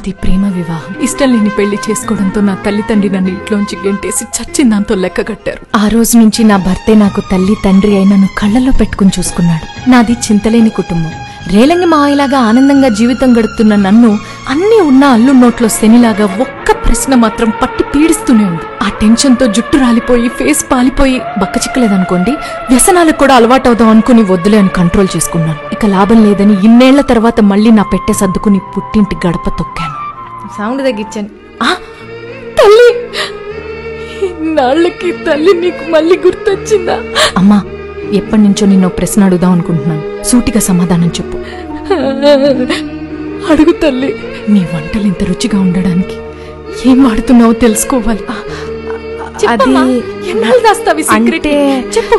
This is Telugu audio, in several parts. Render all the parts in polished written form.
అది ప్రేమ వివాహం. ఇష్టం లేని పెళ్లి చేసుకోవడంతో నా తల్లిదండ్రి నన్ను ఇంట్లోంచి గెంటేసి చచ్చిన దాంతో లెక్క కట్టారు. ఆ రోజు నుంచి నా భర్తే నాకు తల్లి తండ్రి అయి నన్ను కళ్ళల్లో పెట్టుకుని చూసుకున్నాడు. నాది చింతలేని కుటుంబం. రేలంగి మావయ్యలాగా ఆనందంగా జీవితం గడుపుతున్న నన్ను అన్ని ఉన్న అల్లు నోట్లో శనిలాగా ఒక్క ప్రశ్న మాత్రం పట్టి పీడిస్తూనే ఉంది. ఆ టెన్షన్ తో జుట్టు రాలిపోయి ఫేస్ పాలిపోయి బక్కచిక్కలేదనుకోండి, వ్యసనాలకు కూడా అలవాటవుదాం అనుకుని వద్దులే అని కంట్రోల్ చేసుకున్నాను. ఇక లాభం లేదని ఇన్నేళ్ల తర్వాత మళ్ళీ నా పెట్టె సర్దుకుని పుట్టింటి గడప తొక్కాను. సౌండ్ తగ్గించాను. తల్లి, ఇన్నాళ్ళకి తల్లి నీకు మళ్ళీ గుర్తొచ్చిందా? అమ్మా, ఎప్పటి నుంచో నిన్నో ప్రశ్న అడుగుదాం అనుకుంటున్నాను. సూటిగా సమాధానం చెప్పు. అడుగు తల్లి. నీ వంటలు ఇంత రుచిగా ఉండడానికి ఏం వాడుతున్నావో తెలుసుకోవాలి. ఎన్నాళ్ళు దాస్తావి సీక్రెట్? చెప్పు.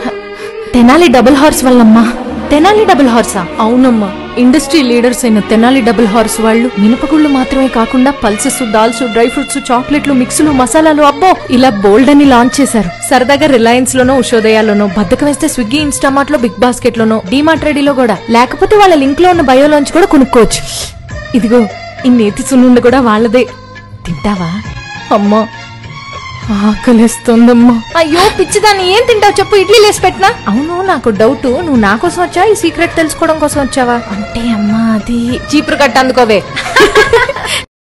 తెనాలి డబుల్ హార్స్ వల్లమ్మా. తెనాలి డబుల్ హార్సా? అవునమ్మా. ఇండస్ట్రీ లీడర్స్ అయిన తెనాలి డబుల్ హార్స్ వాళ్ళు మినపగుళ్ళు మాత్రమే కాకుండా పల్సెస్, దాల్స్, డ్రై ఫ్రూట్స్, చాక్లెట్లు, మిక్సులు, మసాలాలు, అబ్బో ఇలా బోల్డ్ అని లాంచ్ చేశారు. సరదాగా రిలయన్స్ లోనో, ఉషోదయాలోనో, బద్దకం వేస్తే స్విగ్గీ, ఇన్స్టామార్ట్ లో, బిగ్ బాస్కెట్ లోనో, డీమార్ట్ రెడీలో కూడా, లేకపోతే వాళ్ళ లింక్ లో ఉన్న బయోలోంచి కూడా కొనుక్కోవచ్చు. ఇదిగో ఈ నేతి సున్నుండ కూడా వాళ్ళదే. తింటావా? అమ్మా ఆకలిస్తోందమ్మా. అయ్యో పిచ్చిదాన్ని, ఏం తింటావు చెప్పు. ఇడ్లీ లేసి పెట్టినా? అవును, నాకు డౌట్, నువ్వు నా కోసం వచ్చావా ఈ సీక్రెట్ తెలుసుకోవడం కోసం వచ్చావా? అంటే అమ్మా అది చీపురు కట్ట అందుకోవే.